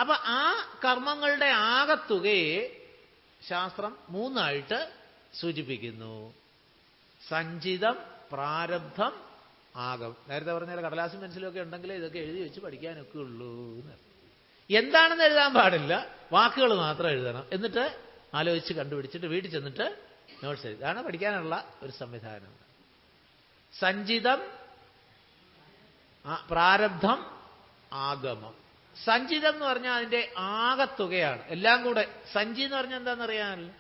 അപ്പൊ ആ കർമ്മങ്ങളുടെ ആകത്തുകയെ ശാസ്ത്രം മൂന്നായിട്ട് സൂചിപ്പിക്കുന്നു. സഞ്ചിതം, പ്രാരബ്ധം, ആഗമം. നേരത്തെ പറഞ്ഞ കടലാസും പെൻസിലും ഒക്കെ ഉണ്ടെങ്കിൽ ഇതൊക്കെ എഴുതി വെച്ച് പഠിക്കാനൊക്കെ ഉള്ളൂ. എന്താണെന്ന് എഴുതാൻ പാടില്ല, വാക്കുകൾ മാത്രം എഴുതണം. എന്നിട്ട് ആലോചിച്ച് കണ്ടുപിടിച്ചിട്ട് വീട്ടിൽ ചെന്നിട്ട് നോട്ട്സ് എഴുതി. ഇതാണ് പഠിക്കാനുള്ള ഒരു സംവിധാനം. സഞ്ചിതം, പ്രാരബ്ധം, ആഗമം. സഞ്ചിതം എന്ന് പറഞ്ഞാൽ അതിന്റെ ആകത്തുകയാണ്, എല്ലാം കൂടെ. സഞ്ചി എന്ന് പറഞ്ഞാൽ എന്താണെന്നറിയാമല്ലോ,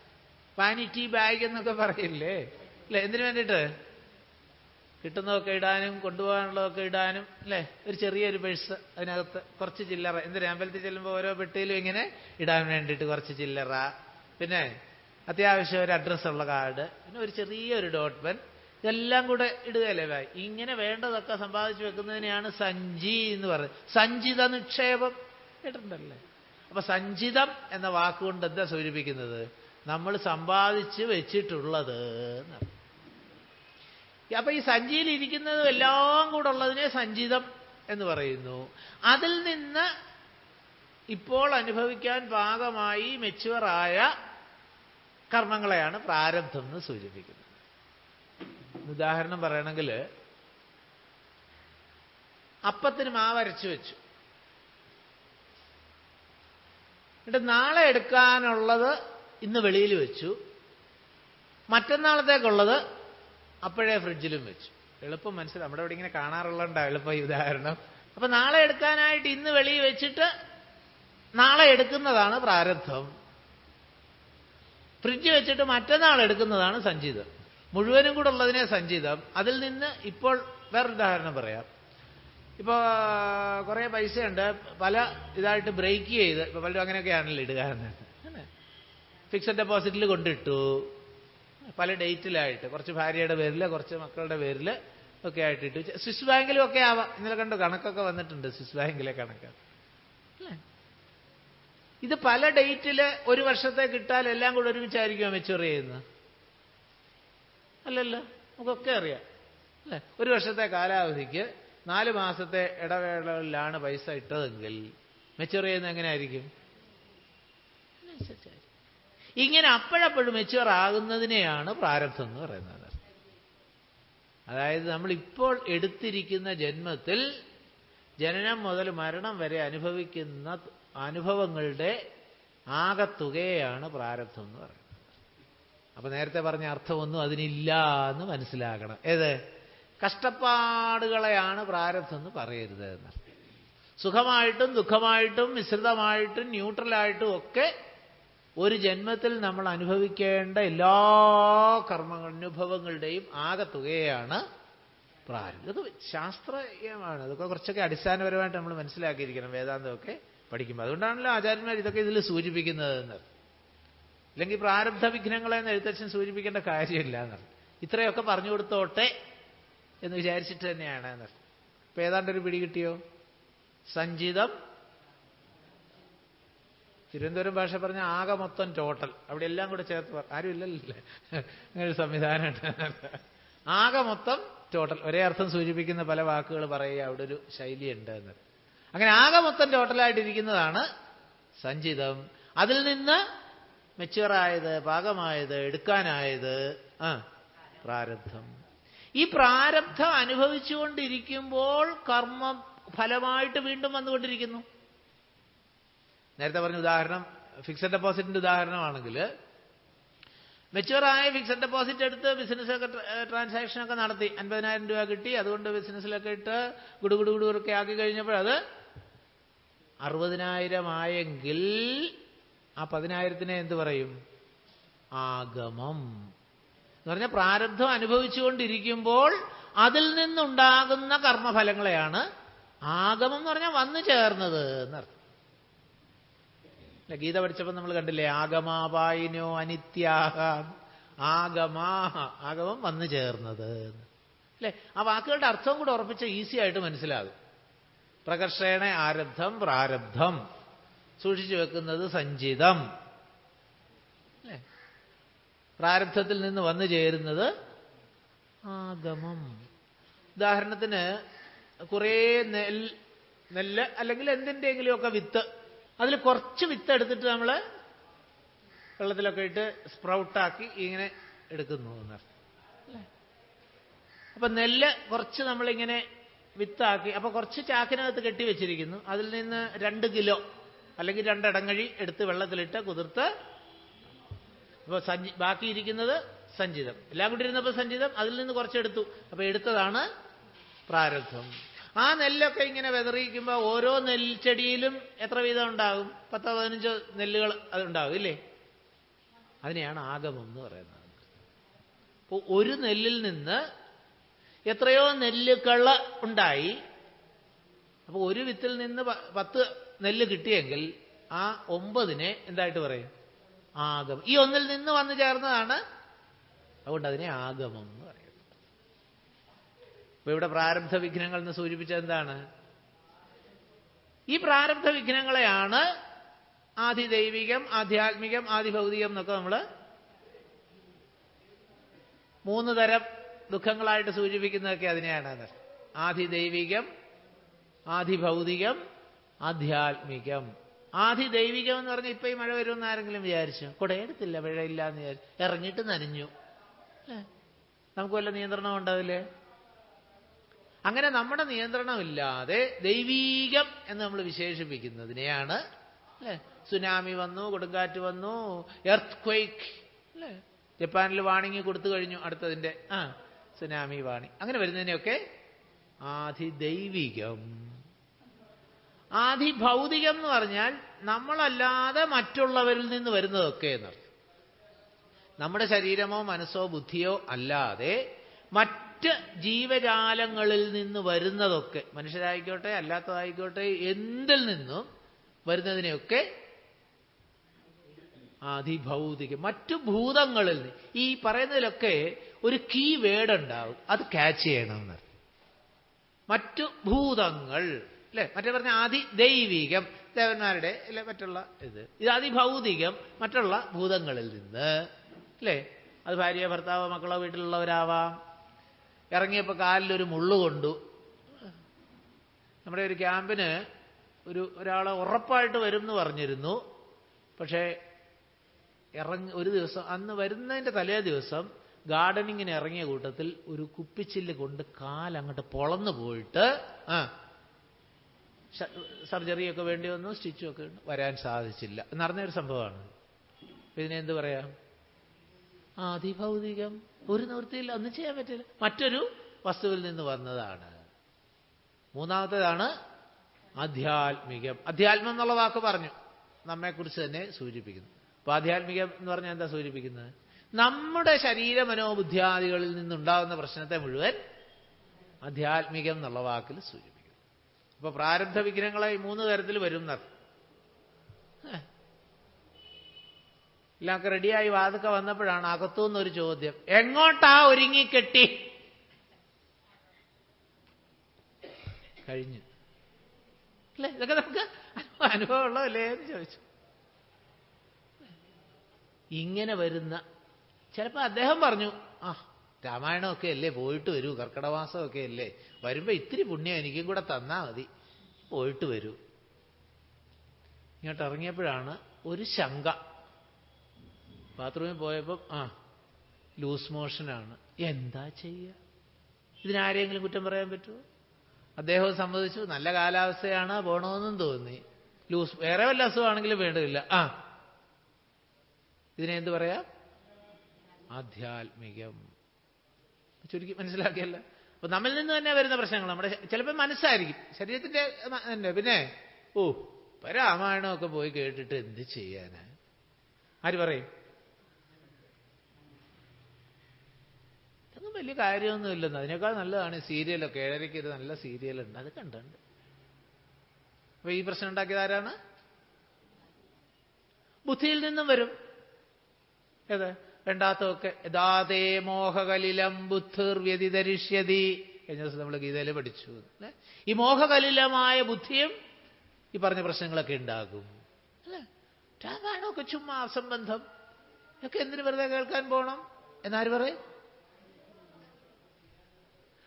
വാനിറ്റി ബാഗ് എന്നൊക്കെ പറയില്ലേ അല്ലെ? എന്തിനു വേണ്ടിയിട്ട്? കിട്ടുന്നതൊക്കെ ഇടാനും കൊണ്ടുപോകാനുള്ളതൊക്കെ ഇടാനും അല്ലേ? ഒരു ചെറിയൊരു പേഴ്സ്, അതിനകത്ത് കുറച്ച് ചില്ലറ. എന്തിനാ? അമ്പലത്തിൽ ചെല്ലുമ്പോൾ ഓരോ പെട്ടിയിലും ഇങ്ങനെ ഇടാൻ വേണ്ടിയിട്ട് കുറച്ച് ചില്ലറ, പിന്നെ അത്യാവശ്യം ഒരു അഡ്രസ്സുള്ള കാർഡ്, പിന്നെ ഒരു ചെറിയൊരു ഡോട്ട് പെൻ, ഇതെല്ലാം കൂടെ ഇടുകയല്ലേ ബാഗ്. ഇങ്ങനെ വേണ്ടതൊക്കെ സമ്പാദിച്ചു വെക്കുന്നതിനെയാണ് സഞ്ചി എന്ന് പറയുന്നത്. സഞ്ചിത നിക്ഷേപം കേട്ടിട്ടുണ്ടല്ലേ? അപ്പൊ സഞ്ചിതം എന്ന വാക്കുകൊണ്ട് എന്താ സൂചിപ്പിക്കുന്നത്? നമ്മൾ സമ്പാദിച്ച് വെച്ചിട്ടുള്ളത്. അപ്പൊ ഈ സഞ്ചിയിൽ ഇരിക്കുന്നതും എല്ലാം കൂടെ ഉള്ളതിനെ സഞ്ചിതം എന്ന് പറയുന്നു. അതിൽ നിന്ന് ഇപ്പോൾ അനുഭവിക്കാൻ പാകമായി മെച്യൂറായ കർമ്മങ്ങളെയാണ് പ്രാരബ്ധം എന്ന് സൂചിപ്പിക്കുന്നത്. ഉദാഹരണം പറയണമെങ്കിൽ, അപ്പത്തിന് മാവരച്ചു വെച്ചു, എന്നിട്ട് നാളെ എടുക്കാനുള്ളത് ഇന്ന് വെളിയിൽ വെച്ചു, മറ്റന്നാളത്തേക്കുള്ളത് അപ്പോഴേ ഫ്രിഡ്ജിലും വെച്ചു. എളുപ്പം മനസ്സിലാവും. നമ്മുടെ ഇവിടെ ഇങ്ങനെ കാണാറുള്ളതുണ്ടാവും എളുപ്പം ഈ ഉദാഹരണം. അപ്പൊ നാളെ എടുക്കാനായിട്ട് ഇന്ന് വെളിയിൽ വെച്ചിട്ട് നാളെ എടുക്കുന്നതാണ് പ്രാരബ്ധം. ഫ്രിഡ്ജ് വെച്ചിട്ട് മറ്റന്നാൾ എടുക്കുന്നതാണ് സഞ്ചിതം. മുഴുവനും കൂടെ ഉള്ളതിനെ സഞ്ചിതം. അതിൽ നിന്ന് ഇപ്പോൾ വേറൊരു ഉദാഹരണം പറയാം. ഇപ്പോൾ കുറേ പൈസയുണ്ട്, പല ഇതായിട്ട് ബ്രേക്ക് ചെയ്ത്, ഇപ്പൊ പലരും അങ്ങനെയൊക്കെയാണല്ലോ ഇടുക. ഫിക്സഡ് ഡെപ്പോസിറ്റിൽ കൊണ്ടിട്ടു, പല ഡേറ്റിലായിട്ട്, കുറച്ച് ഭാര്യയുടെ പേരിൽ, കുറച്ച് മക്കളുടെ പേരിൽ ഒക്കെ ആയിട്ട് ഇട്ടു. സ്വിസ് ബാങ്കിലും ഒക്കെ ആവാം. ഇന്നലെ കണ്ടു കണക്കൊക്കെ വന്നിട്ടുണ്ട്, സ്വിസ് ബാങ്കിലെ കണക്ക് അല്ലേ? ഇത് പല ഡേറ്റില് ഒരു വർഷത്തേക്ക് ഇട്ടാൽ എല്ലാം കൂടെ ഒരുമിച്ചായിരിക്കുമോ മെച്യൂർ ചെയ്യുന്നത്? അല്ലല്ലോ, നമുക്കൊക്കെ അറിയാം അല്ലേ? ഒരു വർഷത്തെ കാലാവധിക്ക് 4 മാസത്തെ ഇടവേളകളിലാണ് പൈസ ഇട്ടതെങ്കിൽ മെച്യൂർ ചെയ്യുന്നത് എങ്ങനെയായിരിക്കും? ഇങ്ങനെ അപ്പോഴപ്പോഴും മെച്യൂർ ആകുന്നതിനെയാണ് പ്രാരബ്ധം എന്ന് പറയുന്നത്. അതായത് നമ്മളിപ്പോൾ എടുത്തിരിക്കുന്ന ജന്മത്തിൽ ജനനം മുതൽ മരണം വരെ അനുഭവിക്കുന്ന അനുഭവങ്ങളുടെ ആകത്തുകയാണ് പ്രാരബ്ധം എന്ന് പറയുന്നത്. അപ്പൊ നേരത്തെ പറഞ്ഞ അർത്ഥമൊന്നും അതിനില്ല എന്ന് മനസ്സിലാക്കണം. ഏത്? കഷ്ടപ്പാടുകളെയാണ് പ്രാരബ്ധം എന്ന് പറയരുത് എന്ന്. സുഖമായിട്ടും ദുഃഖമായിട്ടും മിശ്രിതമായിട്ടും ന്യൂട്രലായിട്ടും ഒക്കെ ഒരു ജന്മത്തിൽ നമ്മൾ അനുഭവിക്കേണ്ട എല്ലാ അനുഭവങ്ങളുടെയും ആകത്തുകയാണ് പ്രാരബ്ധം. ഇത് ശാസ്ത്രീയമാണ്. ഇതൊക്കെ കുറച്ചൊക്കെ അടിസ്ഥാനപരമായിട്ട് നമ്മൾ മനസ്സിലാക്കിയിരിക്കണം വേദാന്തമൊക്കെ പഠിക്കുമ്പോൾ. അതുകൊണ്ടാണല്ലോ ആചാര്യന്മാർ ഇതൊക്കെ ഇതിൽ സൂചിപ്പിക്കുന്നത് എന്ന്. ഇല്ലെങ്കിൽ പ്രാരബ്ധ വിഘ്നങ്ങളെന്ന് എഴുത്തച്ഛൻ സൂചിപ്പിക്കേണ്ട കാര്യമില്ല എന്നർത്ഥം. ഇത്രയൊക്കെ പറഞ്ഞു കൊടുത്തോട്ടെ എന്ന് വിചാരിച്ചിട്ട് തന്നെയാണ് എന്നർത്ഥം. ഇപ്പൊ ഏതാണ്ടൊരു പിടി കിട്ടിയോ? സഞ്ചിതം, തിരുവനന്തപുരം ഭാഷ പറഞ്ഞ ആകെ മൊത്തം ടോട്ടൽ, അവിടെ എല്ലാം കൂടെ ചേർത്ത് ആരും ഇല്ലല്ലേ, അങ്ങനൊരു സംവിധാനമുണ്ട്. ആകെ മൊത്തം ടോട്ടൽ ഒരേ അർത്ഥം സൂചിപ്പിക്കുന്ന പല വാക്കുകൾ പറയുക, അവിടെ ഒരു ശൈലിയുണ്ട് എന്ന്. അങ്ങനെ ആകെ മൊത്തം ടോട്ടലായിട്ടിരിക്കുന്നതാണ് സഞ്ചിതം. അതിൽ നിന്ന് മെച്യൂറായത്, പാകമായത്, എടുക്കാനായത് പ്രാരബ്ധം. ഈ പ്രാരബ്ധം അനുഭവിച്ചുകൊണ്ടിരിക്കുമ്പോൾ കർമ്മ ഫലമായിട്ട് വീണ്ടും വന്നുകൊണ്ടിരിക്കുന്നു. നേരത്തെ പറഞ്ഞ ഉദാഹരണം ഫിക്സഡ് ഡെപ്പോസിറ്റിന്റെ ഉദാഹരണമാണെങ്കിൽ, മെച്യൂറായ ഫിക്സഡ് ഡെപ്പോസിറ്റ് എടുത്ത് ബിസിനസ്സൊക്കെ ട്രാൻസാക്ഷനൊക്കെ നടത്തി 50,000 രൂപ കിട്ടി. അതുകൊണ്ട് ബിസിനസ്സിലൊക്കെ ഇട്ട് ഗുഡുഗുഡുഗുഡൊക്കെ ആക്കി കഴിഞ്ഞപ്പോൾ അത് 60,000 ആയെങ്കിൽ ആ 10,000-നെ എന്ത് പറയും? ആഗമം എന്ന് പറഞ്ഞാൽ പ്രാരബ്ധം അനുഭവിച്ചുകൊണ്ടിരിക്കുമ്പോൾ അതിൽ നിന്നുണ്ടാകുന്ന കർമ്മഫലങ്ങളെയാണ് ആഗമം എന്ന് പറഞ്ഞാൽ വന്നു ചേർന്നത് എന്നർത്ഥം. ഗീത പഠിച്ചപ്പോൾ നമ്മൾ കണ്ടില്ലേ, ആഗമാപായിനോ അനിത്യാഹ, ആഗമാഹ, ആഗമം വന്നു ചേർന്നത് അല്ലേ? ആ വാക്കുകളുടെ അർത്ഥം കൂടെ ഉറപ്പിച്ച ഈസി ആയിട്ട് മനസ്സിലാകും. പ്രകർഷേണ ആരബ്ധം പ്രാരബ്ധം, സൂക്ഷിച്ചു വെക്കുന്നത് സഞ്ചിതം അല്ലേ? പ്രാരബ്ധത്തിൽ നിന്ന് വന്നു ചേരുന്നത് ആഗമം. ഉദാഹരണത്തിന് കുറേ നെല്ല് അല്ലെങ്കിൽ എന്തിൻ്റെയെങ്കിലുമൊക്കെ വിത്ത് അതിൽ കുറച്ച് വിത്ത് എടുത്തിട്ട് നമ്മൾ വെള്ളത്തിലൊക്കെ ഇട്ട് സ്പ്രൗട്ടാക്കി ഇങ്ങനെ എടുക്കുന്നു എന്നർത്ഥം. അപ്പൊ നെല്ല് കുറച്ച് നമ്മളിങ്ങനെ വിത്താക്കി, അപ്പൊ കുറച്ച് ചാക്കിനകത്ത് കെട്ടി വെച്ചിരിക്കുന്നു. അതിൽ നിന്ന് 2 കിലോ അല്ലെങ്കിൽ 2 ഇടങ്ങഴി എടുത്ത് വെള്ളത്തിലിട്ട് കുതിർത്ത്, അപ്പൊ ബാക്കിയിരിക്കുന്നത് സഞ്ചിതം. എല്ലാം കൂടി ഇരുന്നപ്പോൾ സഞ്ചിതം, അതിൽ നിന്ന് കുറച്ചെടുത്തു. അപ്പൊ എടുത്തതാണ് പ്രാരബ്ധം. ആ നെല്ലൊക്കെ ഇങ്ങനെ വെതറിയിക്കുമ്പോൾ ഓരോ നെൽച്ചെടിയിലും എത്ര വീതം ഉണ്ടാകും? 10-15 നെല്ലുകൾ അതുണ്ടാകും ഇല്ലേ? അതിനെയാണ് ആഗമം എന്ന് പറയുന്നത്. അപ്പോൾ ഒരു നെല്ലിൽ നിന്ന് എത്രയോ നെല്ലുകൾ ഉണ്ടായി. അപ്പോൾ ഒരു വിത്തിൽ നിന്ന് 10 നെല്ല് കിട്ടിയെങ്കിൽ ആ 9നെ എന്തായിട്ട് പറയും? ആഗമം. ഈ ഒന്നിൽ നിന്ന് വന്നു ചേർന്നതാണ്. അതുകൊണ്ട് അതിനെ ആഗമം എന്ന് പറയുന്നത്. അപ്പൊ ഇവിടെ പ്രാരബ്ധ വിഘ്നങ്ങൾ എന്ന് സൂചിപ്പിച്ചത് എന്താണ്? ഈ പ്രാരബ്ധ വിഘ്നങ്ങളെയാണ് ആദിദൈവികം, ആധ്യാത്മികം, ആദിഭൗതികം എന്നൊക്കെ നമ്മൾ 3 തരം ദുഃഖങ്ങളായിട്ട് സൂചിപ്പിക്കുന്നതൊക്കെ അതിനെയാണ്. ആദിദൈവികം, ആദിഭൗതികം, ആധ്യാത്മികം. ആദിദൈവികം എന്ന് പറഞ്ഞാൽ ഇപ്പൊ ഈ മഴ വരുമെന്ന് ആരെങ്കിലും വിചാരിച്ചു? കുടയെടുത്തില്ല, മഴയില്ല എന്ന് വിചാരിച്ചു, ഇറങ്ങിയിട്ട് നനഞ്ഞു. നമുക്ക് വല്ല നിയന്ത്രണം ഉണ്ടാവില്ലേ? അങ്ങനെ നമ്മുടെ നിയന്ത്രണമില്ലാതെ ദൈവീകം എന്ന് നമ്മൾ വിശേഷിപ്പിക്കുന്നതിനെയാണ് അല്ലെ. സുനാമി വന്നു, കൊടുങ്കാറ്റ് വന്നു, എർത്ത് ക്വേക്ക് അല്ലെ. ജപ്പാനിൽ വാണിംഗ് കൊടുത്തു കഴിഞ്ഞു, അടുത്തതിന്റെ സുനാമി വാണിംഗ്. അങ്ങനെ വരുന്നതിനെയൊക്കെ ആദിദൈവികം. ആദിഭൗതികം എന്ന് പറഞ്ഞാൽ നമ്മളല്ലാതെ മറ്റുള്ളവരിൽ നിന്ന് വരുന്നതൊക്കെ എന്നർത്ഥം. നമ്മുടെ ശരീരമോ മനസ്സോ ബുദ്ധിയോ അല്ലാതെ മറ്റ് ജീവജാലങ്ങളിൽ നിന്ന് വരുന്നതൊക്കെ, മനുഷ്യരായിക്കോട്ടെ അല്ലാത്തതായിക്കോട്ടെ, എന്തിൽ നിന്നും വരുന്നതിനെയൊക്കെ ആദിഭൗതികം. മറ്റു ഭൂതങ്ങളിൽ നിന്ന്. ഈ പറയുന്നതിലൊക്കെ ഒരു കീ വേർഡ് ഉണ്ടാവും, അത് ക്യാച്ച് ചെയ്യണമെന്ന്. മറ്റു ഭൂതങ്ങൾ അല്ലെ, മറ്റേ പറഞ്ഞ ആദിദൈവികം ദേവന്മാരുടെ അല്ലെ, മറ്റുള്ള ഇത് അതിഭൗതികം മറ്റുള്ള ഭൂതങ്ങളിൽ നിന്ന് അല്ലേ. അത് ഭാര്യ, ഭർത്താവോ, മക്കളോ, വീട്ടിലുള്ളവരാവാം. ഇറങ്ങിയപ്പോൾ കാലിലൊരു മുള്ളു കൊണ്ടു. നമ്മുടെ ഒരു ക്യാമ്പിന് ഒരാളെ ഉറപ്പായിട്ട് വരും എന്ന് പറഞ്ഞിരുന്നു. പക്ഷേ ഒരു ദിവസം, അന്ന് വരുന്നതിൻ്റെ തലേ ദിവസം ഗാർഡനിങ്ങിന് ഇറങ്ങിയ കൂട്ടത്തിൽ ഒരു കുപ്പിച്ചില്ല് കൊണ്ട് കാലങ്ങോട്ട് പൊളന്നു പോയിട്ട് സർജറിയൊക്കെ വേണ്ടി വന്നു, സ്റ്റിച്ചും ഒക്കെ വരാൻ സാധിച്ചില്ല. നടന്നൊരു സംഭവമാണ്. ഇതിനെന്ത് പറയാം? ആദിഭൗതികം. ഒരു നിവൃത്തിയില്ല, ഒന്നും ചെയ്യാൻ പറ്റില്ല. മറ്റൊരു വസ്തുവിൽ നിന്ന് വന്നതാണ്. മൂന്നാമത്തേതാണ് ആധ്യാത്മികം. അധ്യാത്മം എന്നുള്ള വാക്ക് പറഞ്ഞു, നമ്മെക്കുറിച്ച് തന്നെ സൂചിപ്പിക്കുന്നു. അപ്പൊ ആധ്യാത്മികം എന്ന് പറഞ്ഞാൽ എന്താ സൂചിപ്പിക്കുന്നത്? നമ്മുടെ ശരീര മനോബുദ്ധ്യാദികളിൽ നിന്നുണ്ടാകുന്ന പ്രശ്നത്തെ മുഴുവൻ ആധ്യാത്മികം എന്നുള്ള വാക്കിൽ സൂചിപ്പിക്കുന്നു. അപ്പൊ പ്രാരബ്ധ വിഘ്നങ്ങളെ 3 തരത്തിൽ വരും. എല്ലാം റെഡിയായി വാതുക്ക വന്നപ്പോഴാണ് അകത്തുനിന്നൊരു ചോദ്യം, എങ്ങോട്ടാ ഒരുങ്ങിക്കെട്ടി? കഴിഞ്ഞു അല്ലേ? ഇതൊക്കെ നമുക്ക് അനുഭവം ഉള്ളതല്ലേ എന്ന് ചോദിച്ചു. ഇങ്ങനെ വരുന്ന ചിലപ്പോൾ അദ്ദേഹം പറഞ്ഞു, രാമായണമൊക്കെ അല്ലേ, പോയിട്ട് വരൂ, കർക്കിടമാസമൊക്കെ അല്ലേ, വരുമ്പോൾ ഇത്തിരി പുണ്യം എനിക്കും കൂടെ തന്നാ മതി, പോയിട്ട് വരൂ. ഇങ്ങോട്ട് ഇറങ്ങിയപ്പോഴാണ് ഒരു ശങ്ക. ബാത്റൂമിൽ പോയപ്പം ലൂസ് മോഷനാണ്. എന്താ ചെയ്യുക? ഇതിനാരെങ്കിലും കുറ്റം പറയാൻ പറ്റുമോ? അദ്ദേഹവും സമ്മതിച്ചു, നല്ല കാലാവസ്ഥയാണ്, പോണമെന്നും തോന്നി. വേറെ വല്ല അസുഖമാണെങ്കിലും വേണ്ടതില്ല. ഇതിനെന്ത് പറയാം? ആധ്യാത്മികം. ചുരുക്കി മനസ്സിലാക്കിയല്ല. അപ്പൊ നമ്മിൽ നിന്ന് തന്നെ വരുന്ന പ്രശ്നങ്ങൾ നമ്മുടെ ചിലപ്പോൾ മനസ്സായിരിക്കും, ശരീരത്തിന്റെ തന്നെ. പിന്നെ രാമായണമൊക്കെ പോയി കേട്ടിട്ട് എന്ത് ചെയ്യാന്? ആര് പറയും? ഇതൊന്നും വലിയ കാര്യമൊന്നുമില്ലെന്ന്. അതിനേക്കാൾ നല്ലതാണ് സീരിയലൊക്കെ. 7:30 ഒരു നല്ല സീരിയലുണ്ട്, അത് കണ്ടുണ്ട്. അപ്പൊ ഈ പ്രശ്നം ഉണ്ടാക്കിയത് ആരാണ്? ബുദ്ധിയിൽ നിന്നും വരും. ഏത്? രണ്ടാമത്തൊക്കെ യഥാതേ മോഹകലിലം ബുദ്ധിർ വ്യതിധരിഷ്യതി. കഴിഞ്ഞ ദിവസം നമ്മൾ ഗീതയിൽ പഠിച്ചു. ഈ മോഹകലിലമായ ബുദ്ധിയും ഈ പറഞ്ഞ പ്രശ്നങ്ങളൊക്കെ ഉണ്ടാകും അല്ലേ. രാമായണമൊക്കെ ചുമ്മാ അസംബന്ധം, ഇതൊക്കെ എന്തിനു വെറുതെ കേൾക്കാൻ പോകണം എന്നാര് പറയും?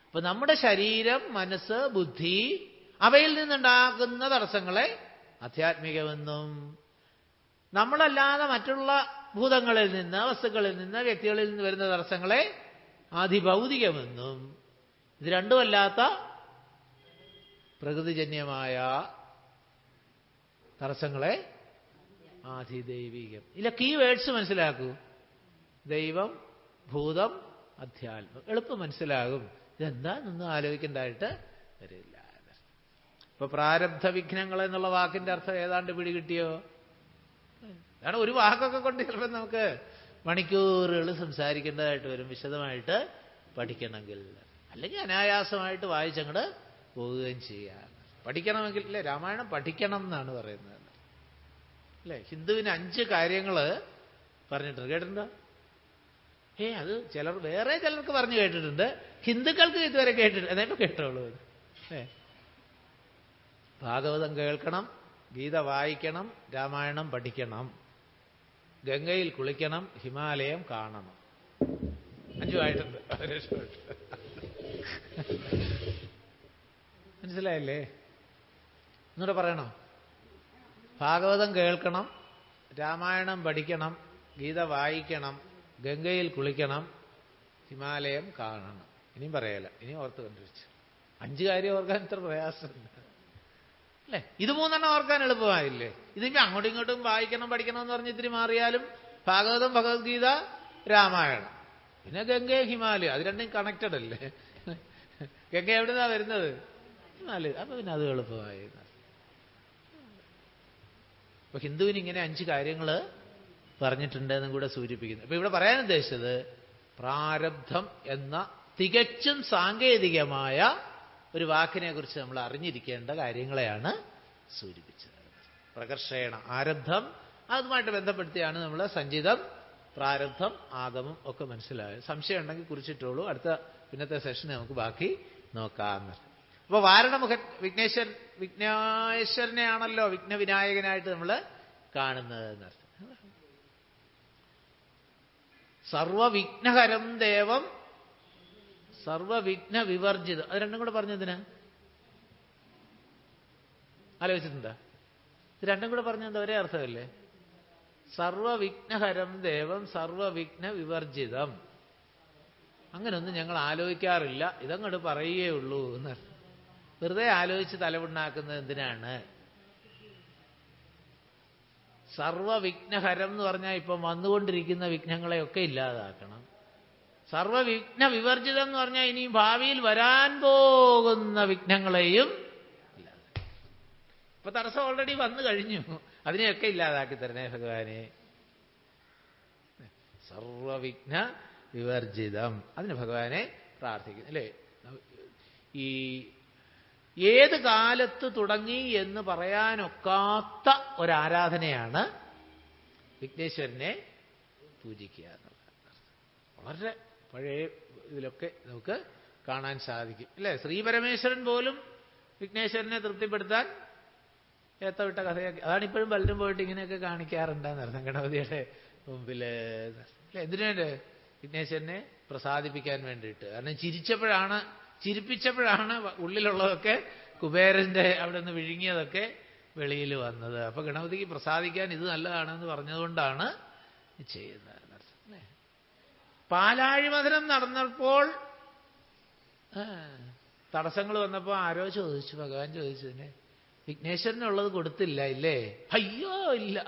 അപ്പൊ നമ്മുടെ ശരീരം, മനസ്സ്, ബുദ്ധി അവയിൽ നിന്നുണ്ടാകുന്ന തടസ്സങ്ങളെ ആധ്യാത്മികമെന്നും നമ്മളല്ലാതെ മറ്റുള്ള ഭൂതങ്ങളിൽ നിന്ന്, വസ്തുക്കളിൽ നിന്ന്, വ്യക്തികളിൽ നിന്ന് വരുന്ന തടസ്സങ്ങളെ ആധിഭൗതികമെന്നും ഇത് രണ്ടുമല്ലാത്ത പ്രകൃതിജന്യമായ തടസ്സങ്ങളെ ആധിദൈവികം. ഇല്ല, കീ വേർഡ്സ് മനസ്സിലാക്കൂ. ദൈവം, ഭൂതം, അധ്യാത്മം. എളുപ്പം മനസ്സിലാകും. ഇതെന്താന്നൊന്നും ആലോചിക്കേണ്ടതായിട്ട് വരില്ല. ഇപ്പൊ പ്രാരബ്ധ വിഘ്നങ്ങൾ എന്നുള്ള വാക്കിന്റെ അർത്ഥം ഏതാണ്ട് പിടികിട്ടിയോ? കാരണം ഒരു വാക്കൊക്കെ കൊണ്ട് ചിലപ്പോൾ നമുക്ക് മണിക്കൂറുകൾ സംസാരിക്കേണ്ടതായിട്ട് വരും, വിശദമായിട്ട് പഠിക്കണമെങ്കിൽ. അല്ലെങ്കിൽ അനായാസമായിട്ട് വായിച്ചങ്ങോട്ട് പോവുകയും ചെയ്യാം. പഠിക്കണമെങ്കിൽ അല്ലേ, രാമായണം പഠിക്കണം എന്നാണ് പറയുന്നത് അല്ലേ. ഹിന്ദുവിന് 5 കാര്യങ്ങൾ പറഞ്ഞിട്ടുണ്ട്, കേട്ടിട്ടുണ്ടോ? അത് വേറെ ചിലർക്ക് പറഞ്ഞു കേട്ടിട്ടുണ്ട്, ഹിന്ദുക്കൾക്ക് ഇതുവരെ കേട്ടിട്ടുണ്ട്. എന്നാലും കേട്ടോളൂ. ഭാഗവതം കേൾക്കണം, ഗീത വായിക്കണം, രാമായണം പഠിക്കണം, ഗംഗയിൽ കുളിക്കണം, ഹിമാലയം കാണണം. 5 ആയിട്ടുണ്ട്. മനസ്സിലായില്ലേ? ഒന്നുകൂടെ പറയണോ? ഭാഗവതം കേൾക്കണം, രാമായണം പഠിക്കണം, ഗീത വായിക്കണം, ഗംഗയിൽ കുളിക്കണം, ഹിമാലയം കാണണം. ഇനിയും പറയല, ഇനിയും ഓർത്ത് കണ്ടുവച്ചു. 5 കാര്യം ഓർക്കാൻ ഇത്ര പ്രയാസമുണ്ട് അല്ലേ? ഇത് 3 ഓർക്കാൻ എളുപ്പമായില്ലേ? ഇതിപ്പോ അങ്ങോട്ടും ഇങ്ങോട്ടും വായിക്കണം പഠിക്കണം എന്ന് പറഞ്ഞ് ഇത്തിരി മാറിയാലും ഭാഗവതം, ഭഗവത്ഗീത, രാമായണം, പിന്നെ ഗംഗ, ഹിമാലയം, അത് രണ്ടും കണക്റ്റഡ് അല്ലേ? ഗംഗ എവിടുന്നാ വരുന്നത്? ഹിമാലയം. അപ്പൊ പിന്നെ അത് എളുപ്പമായി. അപ്പൊ ഹിന്ദുവിന് ഇങ്ങനെ 5 കാര്യങ്ങൾ പറഞ്ഞിട്ടുണ്ടെന്നും കൂടെ സൂചിപ്പിക്കുന്നു. അപ്പൊ ഇവിടെ പറയാൻ ഉദ്ദേശിച്ചത് പ്രാരബ്ധം എന്ന തികച്ചും സാങ്കേതികമായ ഒരു വാക്കിനെ കുറിച്ച് നമ്മൾ അറിഞ്ഞിരിക്കേണ്ട കാര്യങ്ങളെയാണ് സൂചിപ്പിച്ചത്. പ്രകർഷേണ ആരബ്ധം, അതുമായിട്ട് ബന്ധപ്പെടുത്തിയാണ് നമ്മൾ സഞ്ചിതം, പ്രാരബ്ധം, ആഗമം ഒക്കെ മനസ്സിലായത്. സംശയം ഉണ്ടെങ്കിൽ കുറിച്ചിട്ടുള്ളൂ. അടുത്ത പിന്നത്തെ സെഷന് നമുക്ക് ബാക്കി നോക്കാം. അപ്പൊ വാരണമുഖൻ വിഘ്നേശ്വരനെയാണല്ലോ വിഘ്നവിനായകനായിട്ട് നമ്മൾ കാണുന്നത് എന്നർത്ഥം. സർവവിഘ്നഹരം ദേവം സർവവിഘ്ന വിവർജിതം. അത് രണ്ടും കൂടെ പറഞ്ഞതിനാ ആലോചിച്ചിട്ടുണ്ടോ? ഇത് രണ്ടും കൂടെ പറഞ്ഞത് ഒരേ അർത്ഥമല്ലേ? സർവവിഘ്നഹരം ദേവം സർവവിഘ്ന വിവർജിതം. അങ്ങനൊന്നും ഞങ്ങൾ ആലോചിക്കാറില്ല, ഇതങ്ങോട്ട് പറയുകയേ ഉള്ളൂ എന്നർത്ഥം. വെറുതെ ആലോചിച്ച് തലമുണ്ടാക്കുന്നത് എന്തിനാണ്? സർവവിഘ്നഹരം എന്ന് പറഞ്ഞാൽ ഇപ്പം വന്നുകൊണ്ടിരിക്കുന്ന വിഘ്നങ്ങളെയൊക്കെ ഇല്ലാതാക്കണം. സർവവിഘ്ന വിവർജിതം എന്ന് പറഞ്ഞാൽ ഇനിയും ഭാവിയിൽ വരാൻ പോകുന്ന വിഘ്നങ്ങളെയും ഇല്ലാതാക്കണം. ഇപ്പൊ തടസ്സം ഓൾറെഡി വന്നു കഴിഞ്ഞു, അതിനെയൊക്കെ ഇല്ലാതാക്കി തരണേ ഭഗവാനെ. സർവവിഘ്ന വിവർജിതം, അതിന് ഭഗവാനെ പ്രാർത്ഥിക്കുന്നു അല്ലേ. ഈ ഏത് കാലത്ത് തുടങ്ങി എന്ന് പറയാനൊക്കാത്ത ഒരാരാധനയാണ് വിഘ്നേശ്വരനെ പൂജിക്കുക എന്നുള്ളത്. വളരെ പഴയ ഇതിലൊക്കെ നമുക്ക് കാണാൻ സാധിക്കും അല്ലേ. ശ്രീപരമേശ്വരൻ പോലും വിഘ്നേശ്വരനെ തൃപ്തിപ്പെടുത്താൻ ഏത്തവിട്ട കഥയാക്കി. അതാണ് ഇപ്പോഴും പലരും പോയിട്ട് ഇങ്ങനെയൊക്കെ കാണിക്കാറുണ്ടെന്നർത്ഥം ഗണപതിയുടെ മുമ്പിൽ അല്ലേ. എന്തിനുവേണ്ടി? വിഘ്നേശ്വരനെ പ്രസാദിപ്പിക്കാൻ വേണ്ടിയിട്ട്. കാരണം ചിരിപ്പിച്ചപ്പോഴാണ് ഉള്ളിലുള്ളതൊക്കെ കുബേരന്റെ അവിടെ നിന്ന് വിഴുങ്ങിയതൊക്കെ വെളിയിൽ വന്നത്. അപ്പൊ ഗണപതിക്ക് പ്രസാദിക്കാൻ ഇത് നല്ലതാണെന്ന് പറഞ്ഞതുകൊണ്ടാണ് ചെയ്യുന്നത്. പാലാഴി മധുരം നടന്നപ്പോൾ തടസ്സങ്ങൾ വന്നപ്പോൾ ആരോ ചോദിച്ചു, ഭഗവാൻ ചോദിച്ചതിന് വിഘ്നേശ്വരനുള്ളത് കൊടുത്തില്ല ഇല്ലേ? അയ്യോ ഇല്ല.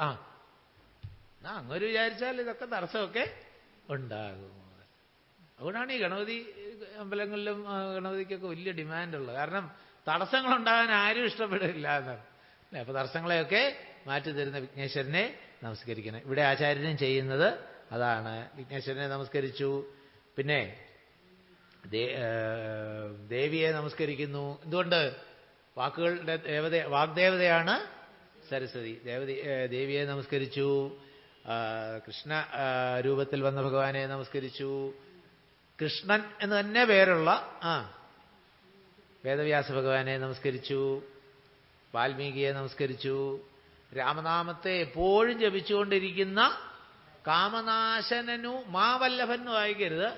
അങ്ങനെ വിചാരിച്ചാൽ ഇതൊക്കെ തടസ്സമൊക്കെ ഉണ്ടാകും. അതുകൊണ്ടാണ് ഈ ഗണപതി അമ്പലങ്ങളിലും ഗണപതിക്കൊക്കെ വലിയ ഡിമാൻഡുള്ളത്. കാരണം തടസ്സങ്ങളുണ്ടാകാൻ ആരും ഇഷ്ടപ്പെടില്ല എന്നാണ്. അപ്പൊ തടസ്സങ്ങളെയൊക്കെ മാറ്റി തരുന്ന വിഘ്നേശ്വരനെ നമസ്കരിക്കണം. ഇവിടെ ആചാര്യനും ചെയ്യുന്നത് അതാണ്. വിഘ്നേശ്വരനെ നമസ്കരിച്ചു, പിന്നെ ദേവിയെ നമസ്കരിക്കുന്നു. എന്തുകൊണ്ട്? വാക്കുകളുടെ വാഗ്ദേവതയാണ് സരസ്വതി. ദേവിയെ നമസ്കരിച്ചു, കൃഷ്ണ രൂപത്തിൽ വന്ന ഭഗവാനെ നമസ്കരിച്ചു, കൃഷ്ണൻ എന്ന് തന്നെ പേരുള്ള വേദവ്യാസ ഭഗവാനെ നമസ്കരിച്ചു, വാൽമീകിയെ നമസ്കരിച്ചു, രാമനാമത്തെ എപ്പോഴും ജപിച്ചുകൊണ്ടിരിക്കുന്ന കാമനാശനനു ഉമാവല്ലഭൻ എന്ന് വായിക്കരുത്,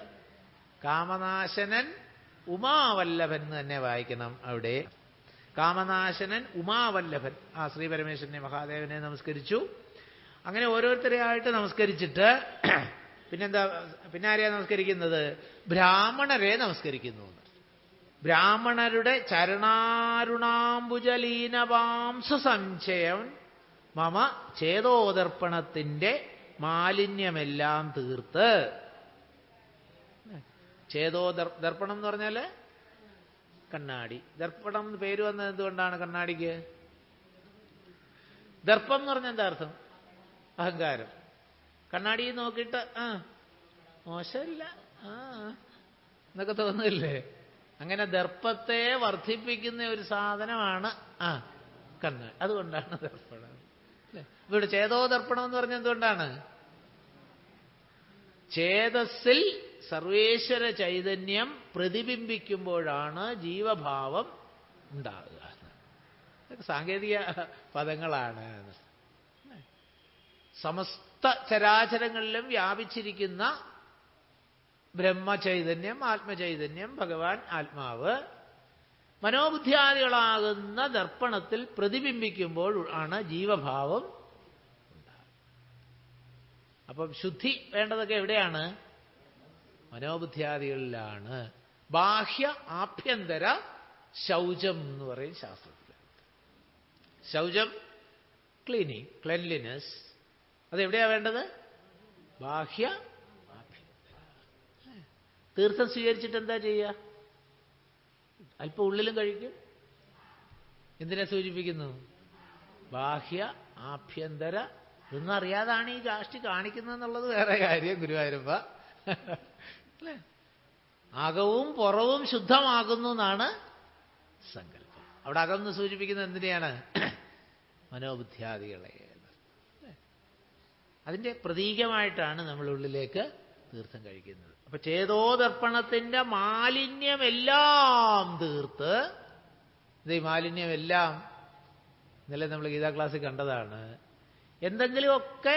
കാമനാശനൻ ഉമാവല്ലഭൻ എന്ന് തന്നെ വായിക്കണം. അവിടെ കാമനാശനൻ, ഉമാവല്ലഭൻ, ആ ശ്രീപരമേശ്വരനെ മഹാദേവനെ നമസ്കരിച്ചു. അങ്ങനെ ഓരോരുത്തരെയായിട്ട് നമസ്കരിച്ചിട്ട് പിന്നെന്താ, പിന്നെ ആരെയാ നമസ്കരിക്കുന്നത്? ബ്രാഹ്മണരെ നമസ്കരിക്കുന്നു. ബ്രാഹ്മണരുടെ ചരണാരുണാംബുജലീനവാംസ സംശയം മമ ചേതോദർപ്പണത്തിന്റെ മാലിന്യമെല്ലാം തീർത്ത്. ദർപ്പണം എന്ന് പറഞ്ഞാൽ കണ്ണാടി. ദർപ്പണം എന്ന് പേര് വന്നത് എന്തുകൊണ്ടാണ്? കണ്ണാടിക്ക് ദർപ്പം എന്ന് പറഞ്ഞാൽ എന്താ അർത്ഥം? അഹങ്കാരം. കണ്ണാടി നോക്കിയിട്ട് മോശമില്ല എന്നൊക്കെ തോന്നില്ലേ? അങ്ങനെ ദർപ്പത്തെ വർദ്ധിപ്പിക്കുന്ന ഒരു സാധനമാണ് കണ്ണ്. അതുകൊണ്ടാണ് ദർപ്പണം. ഇവിടെ ചേതോദർപ്പണം എന്ന് പറഞ്ഞാൽ എന്തുകൊണ്ടാണ്? ചേതസ്സിൽ സർവേശ്വര ചൈതന്യം പ്രതിബിംബിക്കുമ്പോഴാണ് ജീവഭാവം ഉണ്ടാകുക. സാങ്കേതിക പദങ്ങളാണ്. സമസ്ത ചരാചരങ്ങളിലും വ്യാപിച്ചിരിക്കുന്ന ബ്രഹ്മചൈതന്യം, ആത്മചൈതന്യം, ഭഗവാൻ ആത്മാവ് മനോബുദ്ധിയാദികളാകുന്ന ദർപ്പണത്തിൽ പ്രതിബിംബിക്കുമ്പോൾ ആണ് ജീവഭാവം ഉണ്ടാകുന്നത്. അപ്പം ശുദ്ധി വേണ്ടതൊക്കെ എവിടെയാണ്? മനോബുദ്ധിയാദികളിലാണ്. ബാഹ്യ ആഭ്യന്തര ശൗചം എന്ന് പറയും ശാസ്ത്രത്തിൽ. ശൗചം ക്ലീനിങ്, ക്ലെൻലിനെസ്. അതെവിടെയാ വേണ്ടത്? ബാഹ്യ ആഭ്യന്തര. തീർത്ഥം സ്വീകരിച്ചിട്ട് എന്താ ചെയ്യുക? അല്പം ഉള്ളിലും കഴിക്കും. എന്തിനെ സൂചിപ്പിക്കുന്നു? ബാഹ്യ ആഭ്യന്തര. ഇതൊന്നും അറിയാതാണ് ഈ കാഷ്ടി കാണിക്കുന്നതെന്നുള്ളത് വേറെ കാര്യം. ഗുരുവായൂരപ്പ അല്ലേ? അകവും പുറവും ശുദ്ധമാകുന്നു എന്നാണ് സങ്കല്പം. അവിടെ അകം എന്ന് സൂചിപ്പിക്കുന്നത് എന്തിനെയാണ്? മനോബുദ്ധിയാദികളെ. അതിൻ്റെ പ്രതീകമായിട്ടാണ് നമ്മൾ ഉള്ളിലേക്ക് തീർത്ഥം കഴിക്കുന്നത്. അപ്പൊ ചേതോദർപ്പണത്തിന്റെ മാലിന്യമെല്ലാം തീർത്ത്. ഇത് ഈ മാലിന്യമെല്ലാം ഇന്നലെ നമ്മൾ ഗീതാ ക്ലാസ്സിൽ കണ്ടതാണ്. എന്തെങ്കിലുമൊക്കെ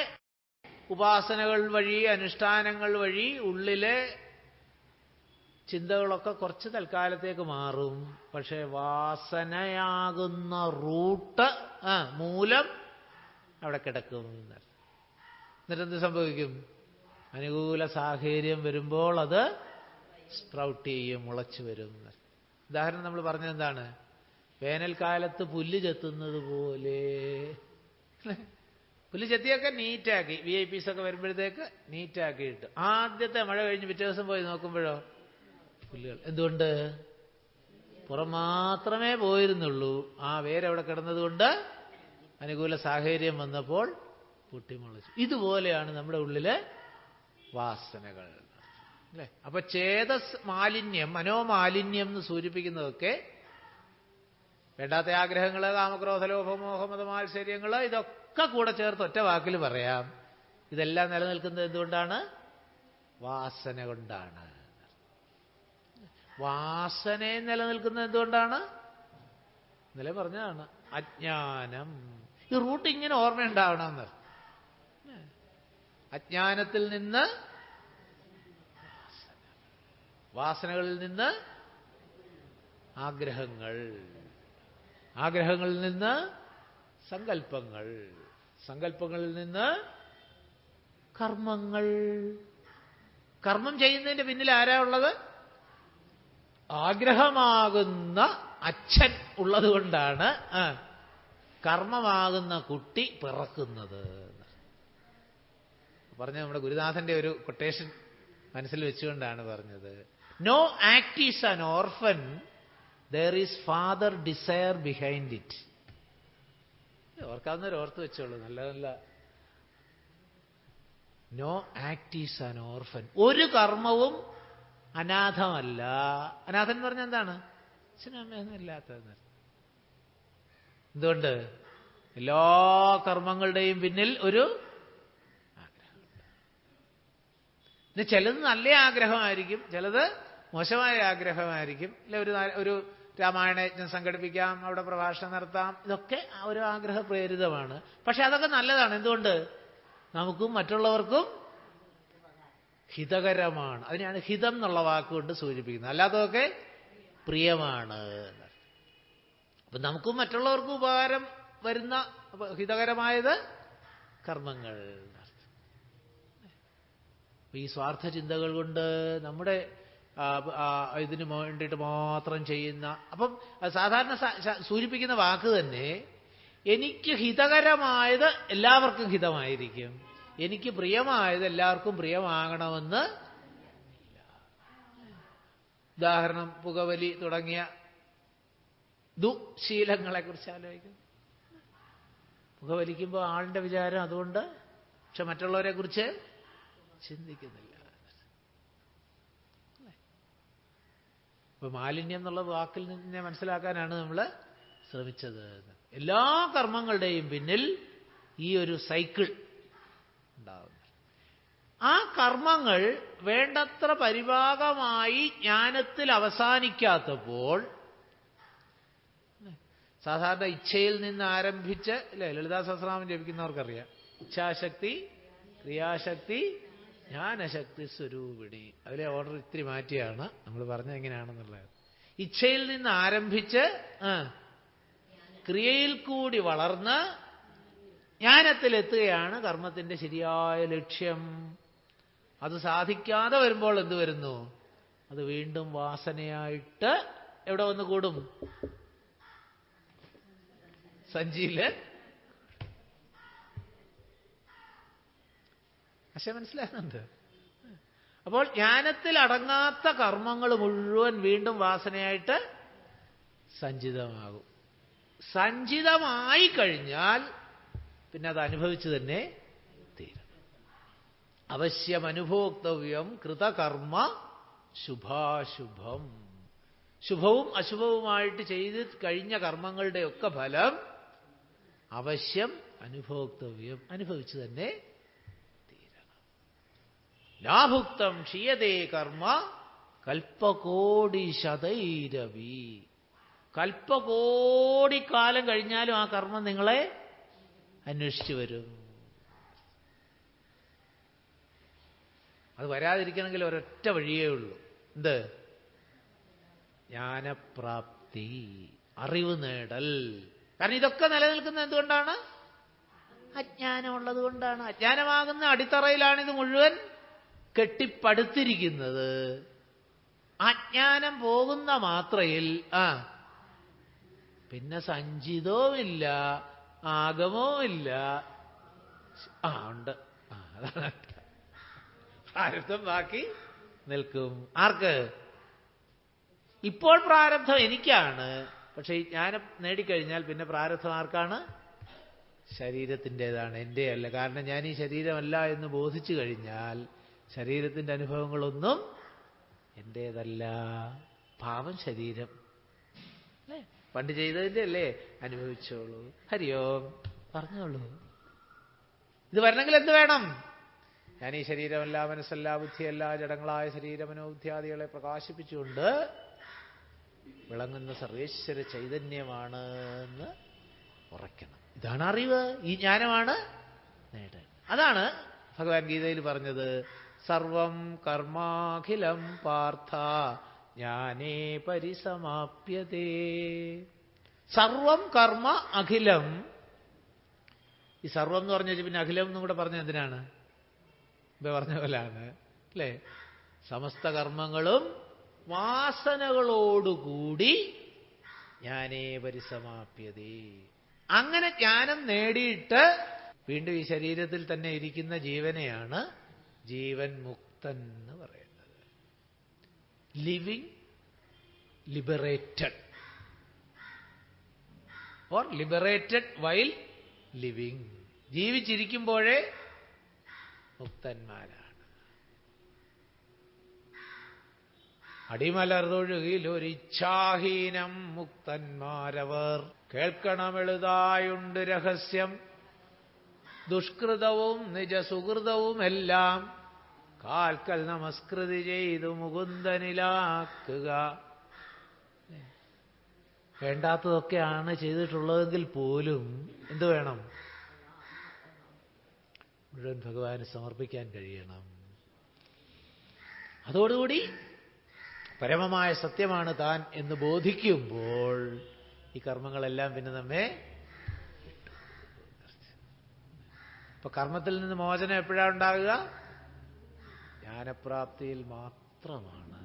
ഉപാസനകൾ വഴി, അനുഷ്ഠാനങ്ങൾ വഴി ഉള്ളിലെ ചിന്തകളൊക്കെ കുറച്ച് തൽക്കാലത്തേക്ക് മാറും. പക്ഷെ വാസനയാകുന്ന റൂട്ട്, മൂലം അവിടെ കിടക്കും. എന്നിട്ടെന്ത് സംഭവിക്കും? അനുകൂല സാഹചര്യം വരുമ്പോൾ അത് സ്പ്രൗട്ട് ചെയ്യും, മുളച്ചു വരും. ഉദാഹരണം നമ്മൾ പറഞ്ഞത് എന്താണ്? വേനൽക്കാലത്ത് പുല്ല് ചെത്തുന്നത് പോലെ. പുല്ല് ചെത്തിയൊക്കെ നീറ്റാക്കി, VIP ഒക്കെ വരുമ്പോഴത്തേക്ക് നീറ്റാക്കിയിട്ട് ആദ്യത്തെ മഴ കഴിഞ്ഞ് പിറ്റേ ദിവസം പോയി നോക്കുമ്പോഴോ പുല്ലുകൾ. എന്തുകൊണ്ട്? പുറം മാത്രമേ പോയിരുന്നുള്ളൂ. ആ വേരവിടെ കിടന്നതുകൊണ്ട് അനുകൂല സാഹചര്യം വന്നപ്പോൾ പൊട്ടിമുളച്ചു. ഇതുപോലെയാണ് നമ്മുടെ ഉള്ളിലെ വാസനകൾ അല്ലേ? അപ്പൊ ചേതസ് മാലിന്യം, മനോമാലിന്യം എന്ന് സൂചിപ്പിക്കുന്നതൊക്കെ വേണ്ടാത്ത ആഗ്രഹങ്ങൾ, കാമക്രോധ ലോഭമോഹമത മാത്സര്യങ്ങൾ, ഇതൊക്കെ കൂടെ ചേർത്ത് ഒറ്റ വാക്കിൽ പറയാം. ഇതെല്ലാം നിലനിൽക്കുന്നത് എന്തുകൊണ്ടാണ്? വാസന കൊണ്ടാണ്. വാസനയെ നിലനിൽക്കുന്നത് എന്തുകൊണ്ടാണ്? ഇന്നലെ പറഞ്ഞതാണ് അജ്ഞാനം. ഈ റൂട്ട് ഇങ്ങനെ ഓർമ്മയുണ്ടാവണമെന്ന്. അജ്ഞാനത്തിൽ നിന്ന് വാസനകളിൽ നിന്ന് ആഗ്രഹങ്ങൾ, ആഗ്രഹങ്ങളിൽ നിന്ന് സങ്കല്പങ്ങൾ, സങ്കല്പങ്ങളിൽ നിന്ന് കർമ്മങ്ങൾ. കർമ്മം ചെയ്യുന്നതിന്റെ പിന്നിൽ ആരാ ഉള്ളത്? ആഗ്രഹമാകുന്ന അച്ഛൻ ഉള്ളത് കൊണ്ടാണ് കർമ്മമാകുന്ന കുട്ടി പിറക്കുന്നത്. പറഞ്ഞ നമ്മുടെ ഗുരുനാഥന്റെ ഒരു കൊട്ടേഷൻ മനസ്സിൽ വെച്ചുകൊണ്ടാണ് പറഞ്ഞത്. No act is an orphan, there is father desire behind it. ഓർക്കാവുന്നവർ ഓർത്ത് വെച്ചോളൂ. നല്ല നല്ല. No act is an orphan. ഒരു കർമ്മവും അനാഥമല്ല. അനാഥൻ എന്ന് പറഞ്ഞാൽ എന്താണ്? അച്ഛനമ്മയൊന്നും ഇല്ലാത്തതെന്ന്. എന്തുകൊണ്ട്? എല്ലാ കർമ്മങ്ങളുടെയും പിന്നിൽ ഒരു ആഗ്രഹമുണ്ട്. പിന്നെ ചിലത് നല്ല ആഗ്രഹമായിരിക്കും, ചിലത് മോശമായ ആഗ്രഹമായിരിക്കും. ഇല്ല, ഒരു രാമായണ യജ്ഞം സംഘടിപ്പിക്കാം, അവിടെ പ്രഭാഷണം നടത്താം, ഇതൊക്കെ ഒരു ആഗ്രഹ പ്രേരിതമാണ്. പക്ഷെ അതൊക്കെ നല്ലതാണ്. എന്തുകൊണ്ട്? നമുക്കും മറ്റുള്ളവർക്കും ഹിതകരമാണ്. അതിനെയാണ് ഹിതം എന്നുള്ള വാക്കുകൊണ്ട് സൂചിപ്പിക്കുന്നത്. അല്ലാത്തതൊക്കെ പ്രിയമാണ്. അപ്പം നമുക്കും മറ്റുള്ളവർക്കും ഉപകാരം വരുന്ന ഹിതകരമായത് കർമ്മങ്ങൾ. ഈ സ്വാർത്ഥ ചിന്തകൾ കൊണ്ട് നമ്മുടെ ഇതിന് വേണ്ടിയിട്ട് മാത്രം ചെയ്യുന്ന, അപ്പം സാധാരണ സൂചിപ്പിക്കുന്ന വാക്ക് തന്നെ എനിക്ക് ഹിതകരമായത് എല്ലാവർക്കും ഹിതമായിരിക്കും, എനിക്ക് പ്രിയമായത് എല്ലാവർക്കും പ്രിയമാകണമെന്ന്. ഉദാഹരണം, പുകവലി തുടങ്ങിയ ദുശീലങ്ങളെക്കുറിച്ച് ആലോചിക്കും. പുകവലിക്കുമ്പോൾ ആളിൻ്റെ വിചാരം അതുകൊണ്ട്, പക്ഷെ മറ്റുള്ളവരെ കുറിച്ച് ചിന്തിക്കുന്നില്ല. ഇപ്പൊ മാലിന്യം എന്നുള്ള വാക്കിൽ നിന്നെ മനസ്സിലാക്കാനാണ് നമ്മൾ ശ്രമിച്ചത്. എല്ലാ കർമ്മങ്ങളുടെയും പിന്നിൽ ഈ ഒരു സൈക്കിൾ ഉണ്ടാകുന്നു. ആ കർമ്മങ്ങൾ വേണ്ടത്ര പരിഭാഗമായി ജ്ഞാനത്തിൽ അവസാനിക്കാത്തപ്പോൾ, സാധാരണ ഇച്ഛയിൽ നിന്ന് ആരംഭിച്ച് അല്ലെ, ലളിതാ സഹസ്രനാമം ജപിക്കുന്നവർക്കറിയാം, ഇച്ഛാശക്തി, ക്രിയാശക്തി, ജ്ഞാനശക്തി സ്വരൂപിണി. അതിലെ ഓർഡർ ഇത്തിരി മാറ്റിയാണ് നമ്മൾ പറഞ്ഞത് എങ്ങനെയാണെന്നുള്ളത്. ഇച്ഛയിൽ നിന്ന് ആരംഭിച്ച് ക്രിയയിൽ കൂടി വളർന്ന് ജ്ഞാനത്തിലെത്തുകയാണ് കർമ്മത്തിന്റെ ശരിയായ ലക്ഷ്യം. അത് സാധിക്കാതെ വരുമ്പോൾ എന്ത് വരുന്നു? അത് വീണ്ടും വാസനയായിട്ട് എവിടെ വന്ന് കൂടും? സഞ്ചിയില്. പക്ഷെ മനസ്സിലാകുന്നുണ്ട്. അപ്പോൾ ജ്ഞാനത്തിൽ അടങ്ങാത്ത കർമ്മങ്ങൾ മുഴുവൻ വീണ്ടും വാസനയായിട്ട് സഞ്ചിതമാകും. സഞ്ചിതമായി കഴിഞ്ഞാൽ പിന്നെ അത് അനുഭവിച്ചു തന്നെ തീരും. അവശ്യം അനുഭോക്തവ്യം കൃതകർമ്മ ശുഭാശുഭം. ശുഭവും അശുഭവുമായിട്ട് ചെയ്ത് കഴിഞ്ഞ കർമ്മങ്ങളുടെയൊക്കെ ഫലം അവശ്യം അനുഭോക്തവ്യം, അനുഭവിച്ചു തന്നെ തീരണം. ലാഭുക്തം ക്ഷീയതേ കർമ്മ കൽപ്പകോടി ശതൈരവി. കൽപ്പകോടിക്കാലം കഴിഞ്ഞാലും ആ കർമ്മം നിങ്ങളെ അന്വേഷിച്ചു വരും. അത് വരാതിരിക്കണമെങ്കിൽ ഒരൊറ്റ വഴിയേ ഉള്ളൂ. എന്ത്? ജ്ഞാനപ്രാപ്തി, അറിവ് നേടൽ. കാരണം ഇതൊക്കെ നിലനിൽക്കുന്നത് എന്തുകൊണ്ടാണ്? അജ്ഞാനമുള്ളത് കൊണ്ടാണ്. അജ്ഞാനമാകുന്ന അടിത്തറയിലാണിത് മുഴുവൻ കെട്ടിപ്പടുത്തിരിക്കുന്നത്. അജ്ഞാനം പോകുന്ന മാത്രയിൽ പിന്നെ സഞ്ചിതവുമില്ല, ആഗമവുമില്ല. ഉണ്ട്, അതാണ് പ്രാരബ്ധം ബാക്കി നിൽക്കും. ആർക്ക്? ഇപ്പോൾ പ്രാരബ്ധം എനിക്കാണ്, പക്ഷെ ഈ ജ്ഞാനം നേടിക്കഴിഞ്ഞാൽ പിന്നെ പ്രാരബ്ധം ആർക്കാണ്? ശരീരത്തിൻ്റെതാണ്, എൻ്റെ അല്ല. കാരണം ഞാൻ ഈ ശരീരമല്ല എന്ന് ബോധിച്ചു കഴിഞ്ഞാൽ ശരീരത്തിൻ്റെ അനുഭവങ്ങളൊന്നും എൻ്റേതല്ല. പാവം ശരീരം അല്ലേ, പണ്ട് ചെയ്തതിൻ്റെ അല്ലേ, അനുഭവിച്ചോളൂ. ഹരിയോം, പറഞ്ഞോളൂ. ഇത് വരണമെങ്കിൽ എന്ത് വേണം? ഞാൻ ഈ ശരീരമല്ല, മനസ്സല്ല, ബുദ്ധിയല്ല, ജഡങ്ങളായ ശരീരമനോബുദ്ധിയാദികളെ പ്രകാശിപ്പിച്ചുകൊണ്ട് വിളങ്ങുന്ന സർവേശ്വര ചൈതന്യമാണ് എന്ന് ഉറയ്ക്കണം. ഇതാണ് അറിവ്, ഈ ജ്ഞാനമാണ് നേടൽ. അതാണ് ഭഗവാൻ ഗീതയിൽ പറഞ്ഞത്, സർവം കർമാഖിലം പാർത്ഥ ജ്ഞാനേ പരിസമാപ്യതേ. സർവം കർമ്മ അഖിലം. ഈ സർവം എന്ന് പറഞ്ഞു പിന്നെ അഖിലം എന്നും കൂടെ പറഞ്ഞ എന്തിനാണ്? ഇപ്പൊ പറഞ്ഞ പോലാണ് അല്ലേ? സമസ്ത കർമ്മങ്ങളും വാസനകളോടുകൂടി ജ്ഞാനേ പരിസമാപ്യതേ. അങ്ങനെ ജ്ഞാനം നേടിയിട്ട് വീണ്ടും ഈ ശരീരത്തിൽ തന്നെ ഇരിക്കുന്ന ജീവനെയാണ് ജീവൻ മുക്തൻ എന്ന് പറയുന്നത്. Living liberated or liberated while living. ജീവിച്ചിരിക്കുമ്പോഴേ മുക്തന്മാരാണ്. അടിമലർതൊഴുകിലൊരിച്ഛാഹീനം മുക്തന്മാരവർ. കേൾക്കണമെളുതായുണ്ട് രഹസ്യം, ദുഷ്കൃതവും നിജസുഹൃതവും എല്ലാം കാൽക്കൽ നമസ്കൃതി ചെയ്തു മുകുന്ദനിലാക്കുക. വേണ്ടാത്തതൊക്കെയാണ് ചെയ്തിട്ടുള്ളതെങ്കിൽ പോലും എന്തു വേണം? മുഴുവൻ ഭഗവാന് സമർപ്പിക്കാൻ കഴിയണം. അതോടുകൂടി പരമമായ സത്യമാണ് താൻ എന്ന് ബോധിക്കുമ്പോൾ ഈ കർമ്മങ്ങളെല്ലാം പിന്നെ നമ്മെ ഇപ്പൊ കർമ്മത്തിൽ നിന്ന് മോചനം എപ്പോഴാണ് ഉണ്ടാകുക? ജ്ഞാനപ്രാപ്തിയിൽ മാത്രമാണ്.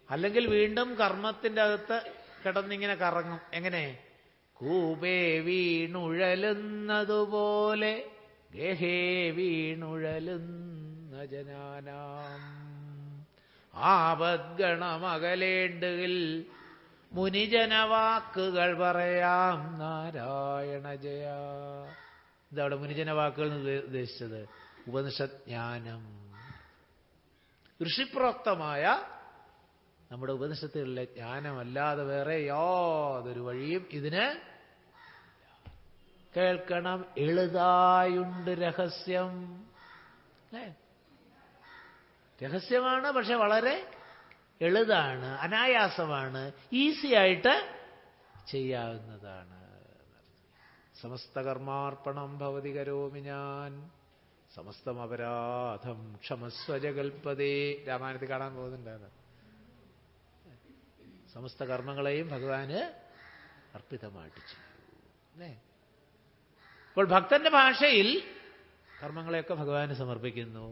അല്ലെങ്കിൽ വീണ്ടും കർമ്മത്തിന്റെ അകത്ത് കിടന്നിങ്ങനെ കറങ്ങും. എങ്ങനെ? കൂപേ വീണുഴലുന്നതുപോലെ ഗഹേ വീണുഴലുന്ന ജനാനാം ആപദ്ഗണമകലേണ്ടുകിൽ മുനിജനവാക്കുകൾ പറയാം നാരായണ ജയ. ഇതവിടെ മുനിജനവാക്കുകൾ ഉദ്ദേശിച്ചത് ഉപനിഷത് ജ്ഞാനം. ഋഷിപ്രോക്തമായ നമ്മുടെ ഉപനിഷത്തുകളിലെ ജ്ഞാനമല്ലാതെ വേറെ യാതൊരു വഴിയും ഇതിന്. കേൾക്കണം, എളുതായുണ്ട് രഹസ്യം. അല്ലേ? രഹസ്യമാണ്, പക്ഷെ വളരെ എളുതാണ്, അനായാസമാണ്, ഈസി ആയിട്ട് ചെയ്യാവുന്നതാണ്. സമസ്ത കർമാർപ്പണം ഭവതി കരോമി ഞാൻ സമസ്തം അപരാധം ക്ഷമസ്വ ജഗൽപദേ. രാമായണത്തിൽ കാണാൻ പോകുന്നുണ്ടായിരുന്നു. സമസ്ത കർമ്മങ്ങളെയും ഭഗവാന് അർപ്പിതമായിട്ട് ചെയ്യും. അല്ലേ? അപ്പോൾ ഭക്തന്റെ ഭാഷയിൽ കർമ്മങ്ങളെയൊക്കെ ഭഗവാന് സമർപ്പിക്കുന്നു.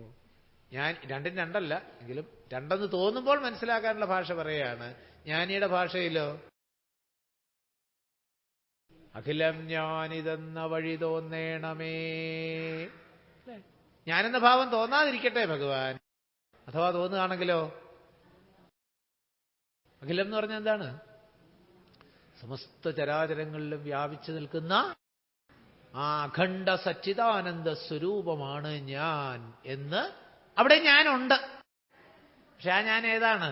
ഞാൻ രണ്ടും രണ്ടല്ല, എങ്കിലും രണ്ടെന്ന് തോന്നുമ്പോൾ മനസ്സിലാക്കാനുള്ള ഭാഷ പറയുകയാണ്. ജ്ഞാനിയുടെ ഭാഷയിലോ അഖിലം ഞാനിതെന്ന വഴി തോന്നേണമേ. ഞാനെന്ന ഭാവം തോന്നാതിരിക്കട്ടെ ഭഗവാൻ. അഥവാ തോന്നുകയാണെങ്കിലോ? അഖിലം എന്ന് പറഞ്ഞാൽ എന്താണ്? സമസ്ത ചരാചരങ്ങളിലും വ്യാപിച്ചു നിൽക്കുന്ന ആ അഖണ്ഡ സച്ചിദാനന്ദ സ്വരൂപമാണ് ഞാൻ എന്ന്. അവിടെ ഞാനുണ്ട്. പക്ഷെ ആ ഞാൻ ഏതാണ്?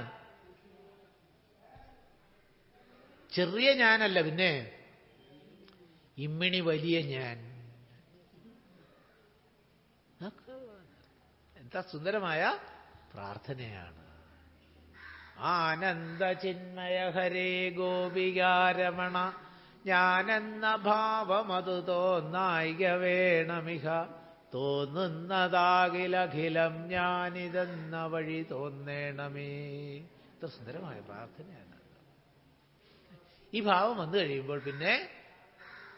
ചെറിയ ഞാനല്ല, പിന്നെ ഇമ്മിണി വലിയ ഞാൻ. എന്താ സുന്ദരമായ പ്രാർത്ഥനയാണ്. ആനന്ദ ചിന്മയ ഹരേ ഗോപികാരമണ ഞാനെന്ന ഭാവമതു തോന്നായിക വേണമിഹ തോന്നുന്നതാകിലഖിലം ഞാനിതെന്ന വഴി തോന്നേണമേ. ഇത്ര സുന്ദരമായ പ്രാർത്ഥനയാണ്. ഈ ഭാവം വന്നു കഴിയുമ്പോൾ പിന്നെ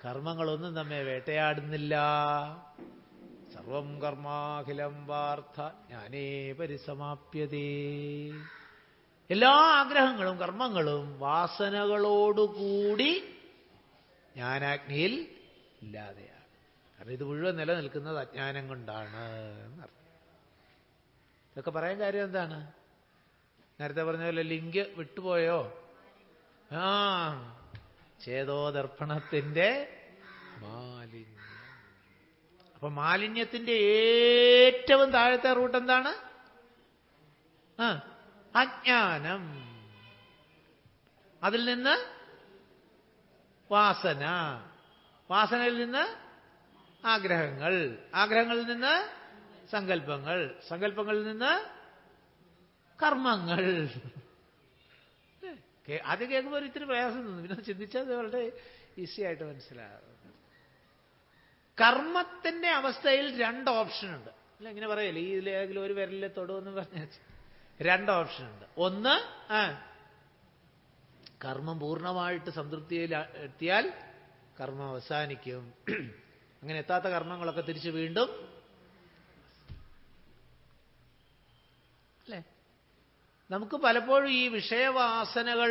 കർമ്മങ്ങളൊന്നും നമ്മെ വേട്ടയാടുന്നില്ല. സർവം കർമാഖിലം വാർത്ഥ ജ്ഞാനേ പരിസമാപ്യതേ. എല്ലാ ആഗ്രഹങ്ങളും കർമ്മങ്ങളും വാസനകളോടുകൂടി ജ്ഞാനാഗ്നിയിൽ ഇല്ലാതെയാണ്. കാരണം ഇത് മുഴുവൻ നിലനിൽക്കുന്നത് അജ്ഞാനം കൊണ്ടാണ് എന്നർത്ഥം. ഇതൊക്കെ പറയാൻ കാര്യം എന്താണ്? നേരത്തെ പറഞ്ഞ പോലെ ലിങ്ക് വിട്ടുപോയോ? ചേതോദർപ്പണത്തിന്റെ മാലിന്യം. അപ്പൊ മാലിന്യത്തിന്റെ ഏറ്റവും താഴത്തെ റൂട്ട് എന്താണ്? അജ്ഞാനം. അതിൽ നിന്ന് വാസന, വാസനയിൽ നിന്ന് ആഗ്രഹങ്ങൾ, ആഗ്രഹങ്ങളിൽ നിന്ന് സങ്കല്പങ്ങൾ, സങ്കല്പങ്ങളിൽ നിന്ന് കർമ്മങ്ങൾ. ആദ്യം കേൾക്കുമ്പോൾ ഇത്തിരി പ്രയാസം തോന്നും, പിന്നെ ചിന്തിച്ചത് വളരെ ഈസി ആയിട്ട് മനസ്സിലാകും. കർമ്മത്തിന്റെ അവസ്ഥയിൽ രണ്ട് ഓപ്ഷൻ ഉണ്ട്. അല്ല, ഇങ്ങനെ പറയല്ലേ, ഈ ഇതിലേതെങ്കിലും ഒരു വിരലിൽ തൊടുമെന്ന് പറഞ്ഞ രണ്ട് ഓപ്ഷൻ ഉണ്ട്. ഒന്ന്, കർമ്മം പൂർണ്ണമായിട്ട് സംതൃപ്തിയിൽ എത്തിയാൽ കർമ്മം അവസാനിക്കും. അങ്ങനെ എത്താത്ത കർമ്മങ്ങളൊക്കെ തിരിച്ച് വീണ്ടും, അല്ലേ? നമുക്ക് പലപ്പോഴും ഈ വിഷയവാസനകൾ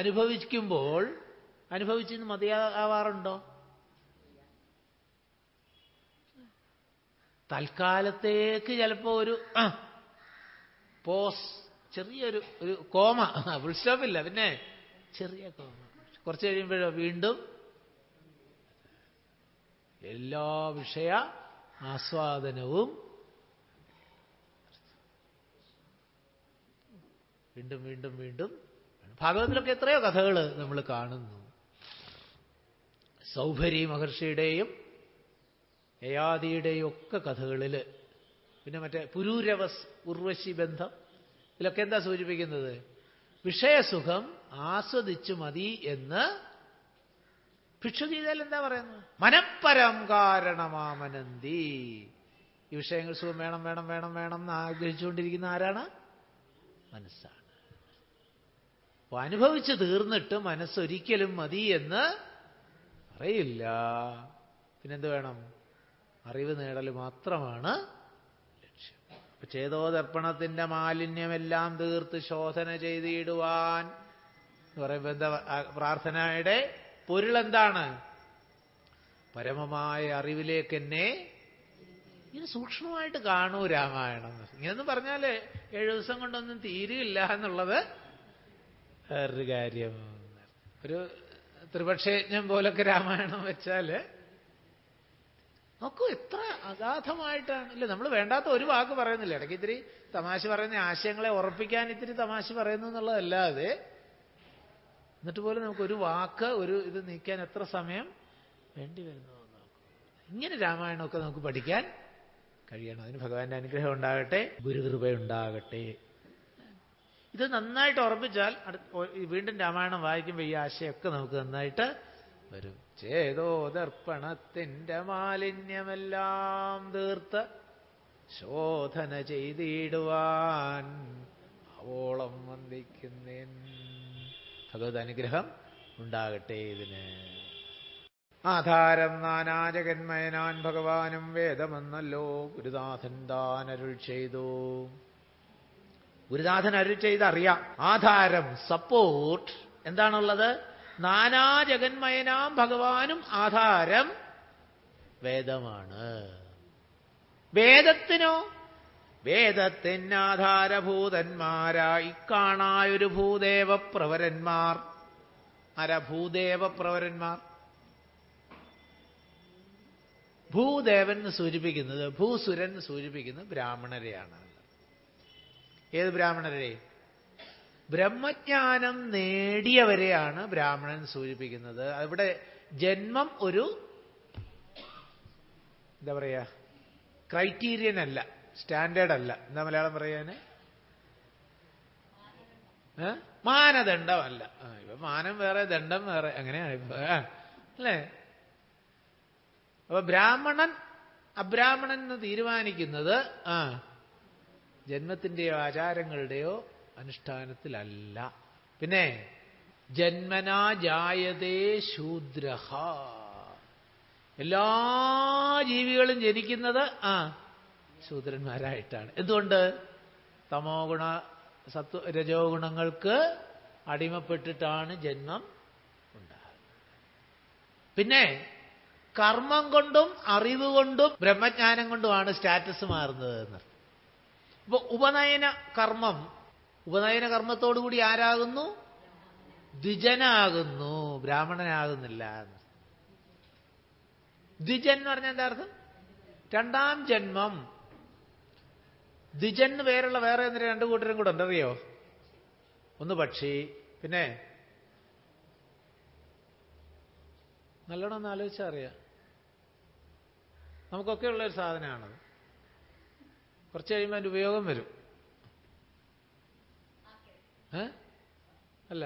അനുഭവിക്കുമ്പോൾ അനുഭവിച്ചിന്ന് മതിയാവാറുണ്ടോ? തൽക്കാലത്തേക്ക് ചിലപ്പോ ഒരു പോസ്, ചെറിയൊരു കോമ, ഫുൾ സ്റ്റോപ്പില്ല, പിന്നെ ചെറിയ കോമ. കുറച്ച് കഴിയുമ്പോഴോ വീണ്ടും എല്ലാ വിഷയ ആസ്വാദനവും വീണ്ടും വീണ്ടും വീണ്ടും. ഭാഗവതത്തിലൊക്കെ എത്രയോ കഥകൾ നമ്മൾ കാണുന്നു. സൗഭരി മഹർഷിയുടെയും യയാതിയുടെയും ഒക്കെ കഥകളിൽ, പിന്നെ മറ്റേ പുരൂരവസ് ഉർവശി ബന്ധം, ഇതിലൊക്കെ എന്താ സൂചിപ്പിക്കുന്നത്? വിഷയസുഖം ആസ്വദിച്ചു മതി എന്ന് ഭിക്ഷുഗീതയിൽ എന്താ പറയുന്നത്? മനഃപരം കാരണമാമനന്തി. ഈ വിഷയങ്ങൾ സുഖം വേണം വേണം വേണം വേണം എന്ന് ആഗ്രഹിച്ചുകൊണ്ടിരിക്കുന്ന ആരാണ്? മനസ്സാണ്. അപ്പൊ അനുഭവിച്ച് തീർന്നിട്ട് മനസ്സൊരിക്കലും മതി എന്ന് പറയില്ല. പിന്നെന്ത് വേണം? അറിവ് നേടൽ മാത്രമാണ് ലക്ഷ്യം. അപ്പൊ ചേതോദർപ്പണത്തിന്റെ മാലിന്യമെല്ലാം തീർത്ത് ശോധന ചെയ്തിടുവാൻ എന്ന് പറയുമ്പോൾ എന്താ പ്രാർത്ഥനയുടെ പൊരുളെന്താണ്? പരമമായ അറിവിലേക്ക് എന്നെ ഇങ്ങനെ സൂക്ഷ്മമായിട്ട് കാണൂ രാമായണം. ഇങ്ങനെയൊന്നും പറഞ്ഞാൽ 7 ദിവസം കൊണ്ടൊന്നും തീരുകയില്ല എന്നുള്ളത് വേറൊരു കാര്യം. ഒരു ത്രിപക്ഷയജ്ഞം പോലൊക്കെ രാമായണം വെച്ചാൽ നോക്കൂ എത്ര അഗാധമായിട്ടാണ്. ഇല്ല, നമ്മൾ വേണ്ടാത്ത ഒരു വാക്ക് പറയുന്നില്ല. ഇടയ്ക്ക് ഇത്തിരി തമാശ പറയുന്ന ആശയങ്ങളെ ഉറപ്പിക്കാൻ ഇത്തിരി തമാശ പറയുന്നു എന്നുള്ളതല്ലാതെ എന്നിട്ട് പോലും നമുക്കൊരു വാക്ക് ഒരു ഇത് നീക്കാൻ എത്ര സമയം വേണ്ടി വരുന്നു. ഇങ്ങനെ രാമായണമൊക്കെ നമുക്ക് പഠിക്കാൻ കഴിയണം. അതിന് ഭഗവാന്റെ അനുഗ്രഹം ഉണ്ടാകട്ടെ, ഗുരുകൃപയുണ്ടാകട്ടെ. ഇത് നന്നായിട്ട് ഉറപ്പിച്ചാൽ വീണ്ടും രാമായണം വായിക്കുമ്പോൾ ഈ ആശയമൊക്കെ നമുക്ക് നന്നായിട്ട് വരും. ചേതോദർപ്പണത്തിന്റെ മാലിന്യമെല്ലാം തീർത്ത് ശോധന ചെയ്തിടുവാൻ അവോളം വന്ദിക്കുന്നേൻ. ഭഗവത് അനുഗ്രഹം ഉണ്ടാകട്ടെ. ഇതിന് ആധാരം നാനാജഗന്മയനാൻ ഭഗവാനും വേദമെന്നല്ലോ ഗുരുനാഥൻ താൻ അരുൾ ചെയ്തു. ഗുരുനാഥൻ അരുൾ ചെയ്ത് അറിയാം. ആധാരം, സപ്പോർട്ട് എന്താണുള്ളത്? നാനാജഗന്മയനാം ഭഗവാനും ആധാരം വേദമാണ്. വേദത്തിനോ? വേദത്തിനാധാരഭൂതന്മാരായി കാണായൊരു ഭൂദേവപ്രവരന്മാർ. ആരാ ഭൂദേവപ്രവരന്മാർ? ഭൂദേവൻ സൂചിപ്പിക്കുന്നത്, ഭൂസുരൻ സൂചിപ്പിക്കുന്നത് ബ്രാഹ്മണരെയാണ്. ഏത് ബ്രാഹ്മണരെ? ബ്രഹ്മജ്ഞാനം നേടിയവരെയാണ് ബ്രാഹ്മണൻ സൂചിപ്പിക്കുന്നത്. അവിടെ ജന്മം ഒരു എന്താ പറയാ ക്രൈറ്റീരിയൻ അല്ല, സ്റ്റാൻഡേർഡ് അല്ല. എന്താ മലയാളം പറയാന്? മാനദണ്ഡമല്ല. ഇപ്പൊ മാനം വേറെ, ദണ്ഡം വേറെ, അങ്ങനെയാണ് ഇപ്പൊ അല്ലേ? അപ്പൊ ബ്രാഹ്മണൻ അബ്രാഹ്മണൻ എന്ന് തീരുമാനിക്കുന്നത് ജന്മത്തിന്റെയോ ആചാരങ്ങളുടെയോ അനുഷ്ഠാനത്തിലല്ല. പിന്നെ ജന്മനാ ജായതേ ശൂദ്രഃ. എല്ലാ ജീവികളും ജനിക്കുന്നത് ശൂദ്രന്മാരായിട്ടാണ്. എന്തുകൊണ്ട്? തമോ ഗുണ രജോ ഗുണങ്ങൾക്ക് അടിമപ്പെട്ടിട്ടാണ് ജന്മം ഉണ്ടാകുന്നത്. പിന്നെ കർമ്മം കൊണ്ടും അറിവ് കൊണ്ടും ബ്രഹ്മജ്ഞാനം കൊണ്ടുമാണ് സ്റ്റാറ്റസ് മാറുന്നത് എന്നർത്ഥം. ഇപ്പൊ ഉപനയന കർമ്മത്തോടുകൂടി ആരാകുന്നു? ദ്വിജനാകുന്നു, ബ്രാഹ്മണനാകുന്നില്ല. ദ്വിജൻ എന്ന് പറഞ്ഞാൽ എന്താ അർത്ഥം? രണ്ടാം ജന്മം. ദ്വിജൻ പേരുള്ള വേറെ എന്തിനാ 2 കൂട്ടരും കൂടെ ഉണ്ടറിയോ? ഒന്ന് പക്ഷി, പിന്നെ നല്ലോണം ഒന്ന് ആലോചിച്ചാൽ അറിയാം. നമുക്കൊക്കെ ഉള്ളൊരു സാധനമാണത്. കുറച്ച് കഴിയുമ്പോൾ അതിൻ്റെ ഉപയോഗം വരും. അല്ല